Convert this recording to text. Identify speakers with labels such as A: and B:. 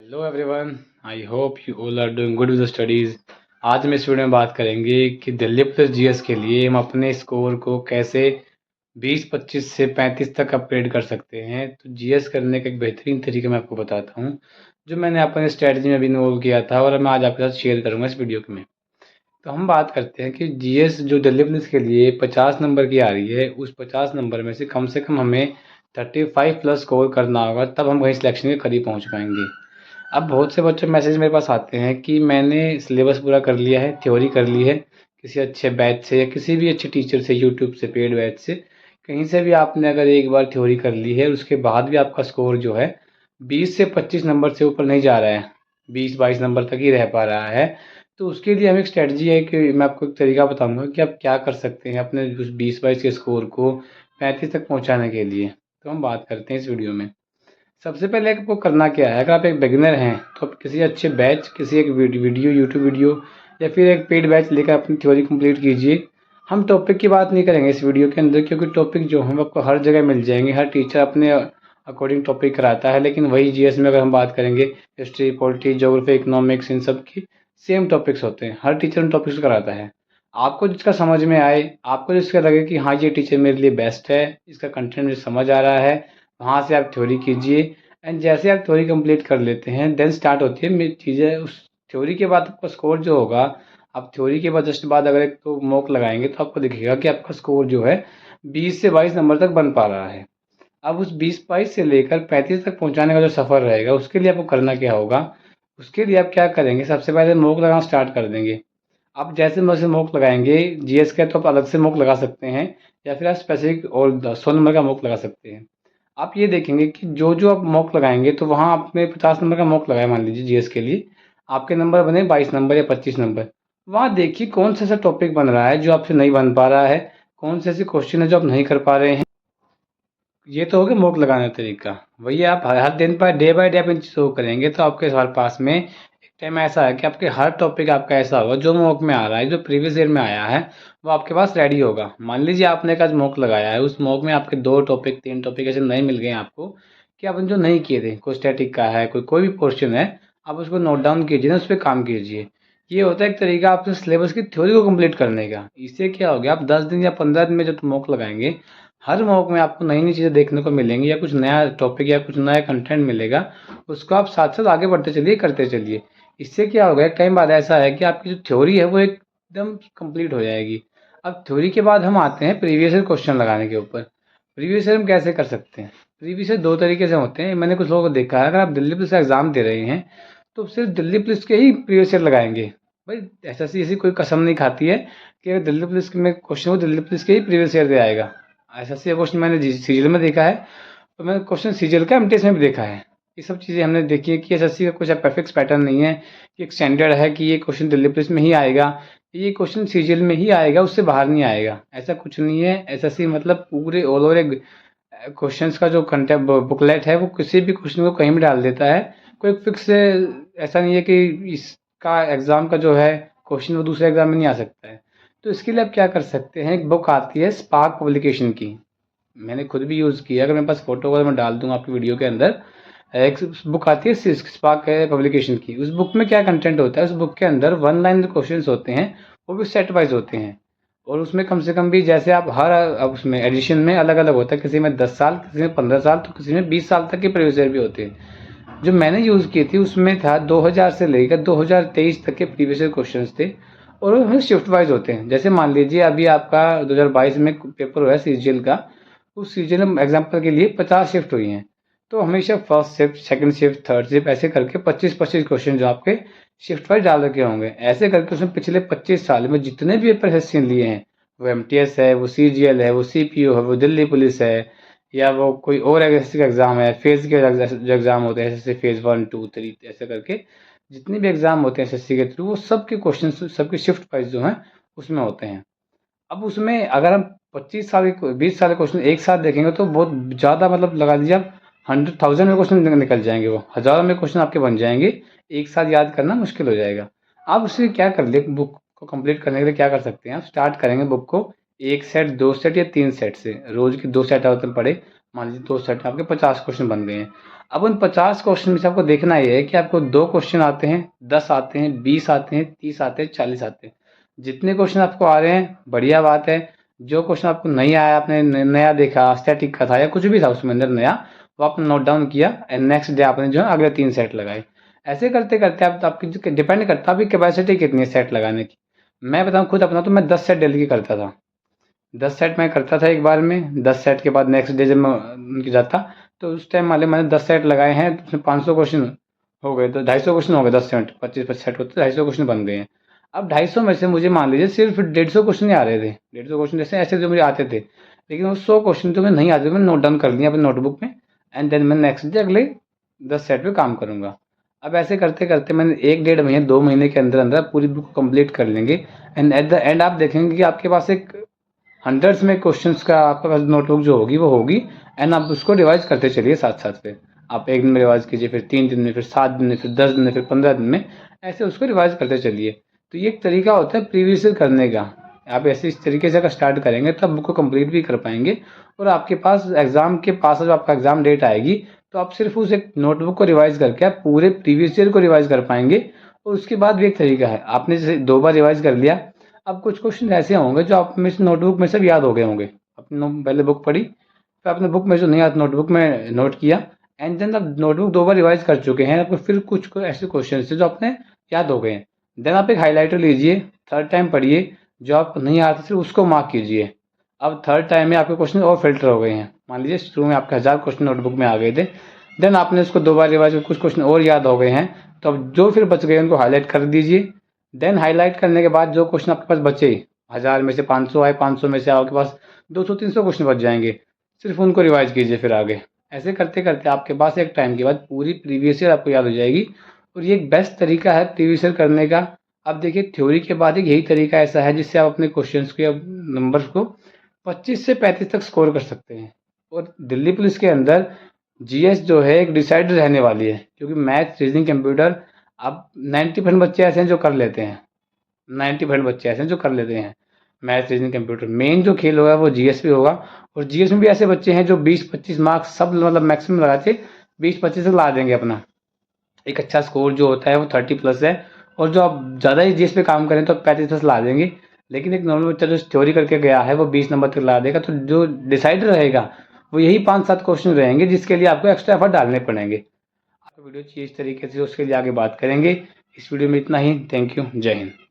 A: Hello everyone, I hope you all are doing good with the studies. आज हम इस video में बात करेंगे कि दिल्ली प्लस जीएस के लिए हम अपने स्कोर को कैसे 20, 25 से 35 तक अपग्रेड कर सकते हैं। तो जीएस करने का एक बेहतरीन तरीका मैं आपको बताता हूँ, जो मैंने अपने स्ट्रेटजी में भी इन्वॉल्व किया था और मैं आज आपके साथ शेयर करूँगा इस वीडियो में। तो हम बात करते हैं कि जीएस जो दिल्ली पुलिस के लिए 50 नंबर की आ रही है, उस 50 नंबर में से कम हमें 35 प्लस स्कोर करना होगा, तब हम कहीं सिलेक्शन के करीब पहुंच पाएंगे। अब बहुत से बच्चों मैसेज मेरे पास आते हैं कि मैंने सिलेबस पूरा कर लिया है, थ्योरी कर ली है, किसी अच्छे बैच से या किसी भी अच्छे टीचर से, यूट्यूब से, पेड बैच से, कहीं से भी आपने अगर एक बार थ्योरी कर ली है, उसके बाद भी आपका स्कोर जो है 20 से 25 नंबर से ऊपर नहीं जा रहा है, 20-22 नंबर तक ही रह पा रहा है, तो उसके लिए हम एक स्ट्रेटजी है कि मैं आपको एक तरीका बताऊंगा कि आप क्या कर सकते हैं अपने उस 20-22 के स्कोर को 35 तक पहुंचाने के लिए। तो हम बात करते हैं इस वीडियो में। सबसे पहले आपको करना क्या है, अगर आप एक बिगिनर हैं तो आप किसी अच्छे बैच, किसी एक वीडियो, यूट्यूब वीडियो या फिर एक पेड बैच लेकर अपनी थ्योरी कंप्लीट कीजिए। हम टॉपिक की बात नहीं करेंगे इस वीडियो के अंदर, क्योंकि टॉपिक जो हम आपको हर जगह मिल जाएंगे, हर टीचर अपने अकॉर्डिंग टॉपिक कराता है। लेकिन वही जीएस में अगर हम बात करेंगे, हिस्ट्री, पॉलिटी, ज्योग्राफी, इकोनॉमिक्स, इन सब की सेम टॉपिक्स होते हैं, हर टीचर उन टॉपिक्स कराता है। आपको जिसका समझ में आए, आपको जिसका लगे कि हाँ ये टीचर मेरे लिए बेस्ट है, इसका कंटेंट मुझे समझ आ रहा है, वहाँ से आप थ्योरी कीजिए। एंड जैसे आप थ्योरी कंप्लीट कर लेते हैं, देन स्टार्ट होती है मेरी चीज़ें। उस थ्योरी के बाद आपका स्कोर जो होगा, आप थ्योरी के बाद जस्ट बाद अगर एक तो मॉक लगाएंगे तो आपको दिखेगा कि आपका स्कोर जो है 20 से 22 नंबर तक बन पा रहा है। अब उस 20-22 से लेकर 35 तक पहुंचाने का जो सफ़र रहेगा, उसके लिए आपको करना क्या होगा, उसके लिए आप क्या करेंगे, सबसे पहले मॉक लगाना स्टार्ट कर देंगे। आप जैसे वैसे मॉक लगाएंगे, जीएस का तो आप अलग से मॉक लगा सकते हैं, या फिर आप स्पेसिफिक और 100 नंबर का मॉक लगा सकते हैं। आप ये देखेंगे कि जो जो आप मॉक लगाएंगे, तो वहाँ आपने 50 नंबर का मॉक लगाया मान लीजिए जीएस के लिए, आपके नंबर बने 22 नंबर या 25 नंबर। वहाँ देखिए कौन सा ऐसा टॉपिक बन रहा है जो आपसे नहीं बन पा रहा है, कौन से ऐसे क्वेश्चन है जो आप नहीं कर पा रहे हैं। ये तो हो गया मॉक लगाने का तरीका। वही आप हर दिन पर बाय डे आप इन चीज़ों को करेंगे, तो आपके हर पास में एक टाइम ऐसा है कि आपके हर टॉपिक आपका ऐसा होगा जो मॉक में आ रहा है, जो प्रीवियस ईयर में आया है, वो आपके पास रेडी होगा। मान लीजिए आपने एक आज मॉक लगाया है, उस मॉक में आपके 2 टॉपिक, 3 टॉपिक ऐसे नए मिल गए आपको कि आपने जो नहीं किए थे, कोई स्टैटिक का है, कोई भी क्वेश्चन है, आप उसको नोट डाउन कीजिए ना, उस पर काम कीजिए। ये होता है एक तरीका आपके सिलेबस की थ्योरी को कंप्लीट करने का। इससे क्या हो गया, आप 10 दिन या 15 दिन में जब मॉक लगाएंगे, हर मॉक में आपको नई नई चीज़ें देखने को मिलेंगी, या कुछ नया टॉपिक या कुछ नया कंटेंट मिलेगा, उसको आप साथ साथ आगे बढ़ते चलिए, करते चलिए। इससे क्या होगा, एक टाइम बाद ऐसा है कि आपकी जो थ्योरी है वो एकदम कंप्लीट हो जाएगी। अब थ्योरी के बाद हम आते हैं प्रीवियस ईयर क्वेश्चन लगाने के ऊपर। प्रीवियस ईयर हम कैसे कर सकते हैं, प्रीवियस ईयर 2 तरीके से होते हैं। मैंने कुछ लोगों को देखा है, अगर आप दिल्ली पुलिस का एग्ज़ाम दे रहे हैं तो सिर्फ दिल्ली पुलिस के ही प्रीवियस ईयर लगाएंगे। भाई एसएससी ऐसी कोई कसम नहीं खाती है कि अगर दिल्ली पुलिस में क्वेश्चन हो, दिल्ली पुलिस के ही प्रीवियस ईयर से आएगा। एसएससी का क्वेश्चन मैंने सीजीएल में देखा है, और मैंने क्वेश्चन सीजीएल का एमटीएस में भी देखा है। ये सब चीज़ें हमने देखी है कि एसएससी का कुछ परफेक्ट पैटर्न नहीं है कि एक स्टैंडर्ड है कि ये क्वेश्चन दिल्ली पुलिस में ही आएगा, ये क्वेश्चन सीजीएल में ही आएगा, उससे बाहर नहीं आएगा। ऐसा कुछ नहीं है। एसएससी मतलब पूरे ऑल ओवर एक क्वेश्चंस का जो कंटेंट बुकलेट है, वो किसी भी क्वेश्चन को कहीं भी डाल देता है। कोई फिक्स ऐसा नहीं है कि इसका एग्ज़ाम का जो है क्वेश्चन वो दूसरे एग्ज़ाम में नहीं आ सकता है। तो इसके लिए आप क्या कर सकते हैं, एक बुक आती है स्पार्क पब्लिकेशन की, मैंने खुद भी यूज़ किया, अगर मेरे पास फोटो वगैरह मैं डाल दूंगा आपकी वीडियो के अंदर। एक बुक आती है स्पार्क पब्लिकेशन की। उस बुक में क्या कंटेंट होता है, उस बुक के अंदर 1 लाइन क्वेश्चंस होते हैं, वो भी सेट वाइज होते हैं। और उसमें कम से कम भी जैसे आप हर अब उसमें एडिशन में अलग अलग होता है, किसी में 10 साल, किसी में 15 साल, तो किसी में 20 साल तक के प्रीवियस ईयर भी होते हैं। जो मैंने यूज़ की थी उसमें था 2000 से लेकर 2023 तक के प्रीवियस ईयर क्वेश्चंस थे, और वो शिफ्ट वाइज होते हैं। जैसे मान लीजिए अभी आपका 2022 में पेपर हुआ है सीजीएल का, उस सीजन में एग्जाम्पल के लिए 50 शिफ्ट हुई हैं, तो हमेशा first shift, second shift, third shift, ऐसे करके 25-25 क्वेश्चन जो आपके शिफ्ट वाइज डाल रखे होंगे। ऐसे करके उसमें पिछले 25 साल में जितने भी पेपर एसएससी ने लिए हैं, वो एमटीएस है, वो सीजीएल है, वो सीपीओ है, वो दिल्ली पुलिस है, या वो कोई और एसएससी का एग्जाम है, फेज के जो एग्जाम होते हैं एसएससी फेज 1, 2, 3, ऐसे करके जितने भी एग्जाम होते हैं एसएससी के थ्रू, वो सबके क्वेश्चन, सबके शिफ्ट वाइज जो हैं उसमें होते हैं। अब उसमें अगर हम 25 साल के 20 साल के क्वेश्चन एक साथ देखेंगे तो बहुत ज़्यादा, मतलब लगा लीजिए आप 100,000 में क्वेश्चन निकल जाएंगे, वो हज़ारों में क्वेश्चन आपके बन जाएंगे। एक साथ याद करना मुश्किल हो जाएगा। आप उससे क्या कर लिए, बुक को कंप्लीट करने के लिए क्या कर सकते हैं, आप स्टार्ट करेंगे बुक को 1 सेट, 2 सेट या 3 सेट से। रोज़ की 2 सेट होते पढ़े, मान लीजिए 2 सेट में आपके 50 क्वेश्चन बन गए हैं। अब उन 50 क्वेश्चन में से आपको देखना ये है कि आपको 2 क्वेश्चन आते हैं, 10 आते हैं, 20 आते हैं, 30 आते हैं, 40 आते हैं। जितने क्वेश्चन आपको आ रहे हैं बढ़िया बात है। जो क्वेश्चन आपको नहीं आया, आपने नया देखा, स्टैटिक का था या कुछ भी था उसमें अंदर नया, वो आपने नोट डाउन किया एंड नेक्स्ट डे आपने जो है अगले 3 सेट लगाए। ऐसे करते करते आप आपकी डिपेंड करता है आपकी कैपेसिटी कितनी है सेट लगाने की। मैं बताऊँ खुद अपना, तो मैं 10 सेट डेली की करता था। 10 सेट मैं करता था एक बार में। 10 सेट के बाद नेक्स्ट डे जब मैं उनकी जाता, तो उस टाइम वाले मैंने 10 सेट लगाए हैं, तो उसमें 500 क्वेश्चन हो गए, तो 250 क्वेश्चन हो गए। 10 सेट 25 सेट होते 250 क्वेश्चन बन गए हैं। अब 250 में से मुझे मान लीजिए सिर्फ 150 क्वेश्चन ही आ रहे थे। 150 क्वेश्चन जैसे ऐसे जो मुझे आते थे, लेकिन वो 100 क्वेश्चन जो मैं नहीं आते, मैंने नोट डाउन कर लिया अपने नोटबुक में एंड देन मैं नेक्स्ट डे अगले 10 सेट पे काम करूंगा। अब ऐसे करते करते मैंने 1 डेढ़ महीने 2 महीने के अंदर अंदर पूरी बुक कंप्लीट कर लेंगे एंड एट द एंड आप देखेंगे कि आपके पास एक हंड्रेड्स में क्वेश्चंस का आपके पास नोटबुक जो होगी वो होगी एंड आप उसको रिवाइज करते चलिए साथ साथ पे। आप एक दिन में रिवाइज कीजिए, फिर 3 दिन में, फिर 7 दिन में, फिर 10 दिन में, फिर 15 दिन में, ऐसे उसको रिवाइज करते चलिए। तो ये एक तरीका होता है प्रीवियस ईयर करने का। आप ऐसे इस तरीके से अगर स्टार्ट करेंगे तब बुक को कंप्लीट भी कर पाएंगे और आपके पास एग्जाम के पास जब आपका एग्जाम डेट आएगी तो आप सिर्फ उस एक नोटबुक को रिवाइज करके आप पूरे प्रीवियस ईयर को रिवाइज कर पाएंगे। और उसके बाद भी एक तरीका है, आपने जैसे 2 बार रिवाइज कर लिया, अब कुछ क्वेश्चन ऐसे होंगे जो आप में से नोटबुक में सब याद हो गए होंगे। आपने पहले बुक पढ़ी, फिर आपने बुक में जो नहीं याद नोटबुक में नोट किया एंड देन आप नोटबुक 2 बार रिवाइज कर चुके हैं, आपको फिर कुछ ऐसे क्वेश्चन थे जो आपने याद हो गए हैं। देन आप एक हाईलाइटर लीजिए, थर्ड टाइम पढ़िए, जो आपको नहीं आता सिर्फ उसको मार्क कीजिए। अब थर्ड टाइम में आपके क्वेश्चन और फिल्टर हो गए हैं। मान लीजिए शुरू में आपके 1000 क्वेश्चन नोटबुक में आ गए थे, देन आपने उसको 2 बार रिवाइज कर कुछ क्वेश्चन और याद हो गए हैं, तो अब जो फिर बच गए उनको हाईलाइट कर दीजिए। देन हाईलाइट करने के बाद जो क्वेश्चन आपके पास बचे, 1000 में से 500 आए, 500 में से आपके पास 200-300 क्वेश्चन बच जाएंगे, सिर्फ उनको रिवाइज कीजिए फिर आगे। ऐसे करते करते आपके पास एक टाइम के बाद पूरी प्रीवियस ईयर आपको याद हो जाएगी और ये एक बेस्ट तरीका है प्रीवियस ईयर करने का। अब देखिए थ्योरी के बाद एक यही तरीका ऐसा है जिससे आप अपने क्वेश्चंस के नंबर्स को 25 से 35 तक स्कोर कर सकते हैं। और दिल्ली पुलिस के अंदर जीएस जो है एक डिसाइडर रहने वाली है, क्योंकि मैथ रीजनिंग कंप्यूटर अब 90% बच्चे ऐसे हैं जो कर लेते हैं। 90% बच्चे ऐसे हैं जो कर लेते हैं मैथ रीजनिंग कंप्यूटर। मेन जो खेल होगा वो जीएस पे होगा और जीएस में भी ऐसे बच्चे हैं जो 20-25 मार्क्स सब मतलब मैक्सिमम लगा के 20-25 तक ला देंगे अपना। एक अच्छा स्कोर जो होता है वो 30+ है और जो आप ज़्यादा ही जीएस पे काम करें तो 35+ ला देंगे। लेकिन एक नॉर्मल बच्चा जो थ्योरी करके गया है वो 20 नंबर तक ला देगा। तो जो डिसाइडर रहेगा वो यही 5-7 क्वेश्चन रहेंगे जिसके लिए आपको एक्स्ट्रा एफर्ट डालने पड़ेंगे। आपको वीडियो चाहिए इस तरीके से, उसके लिए आगे बात करेंगे। इस वीडियो में इतना ही। Thank you. जय हिंद।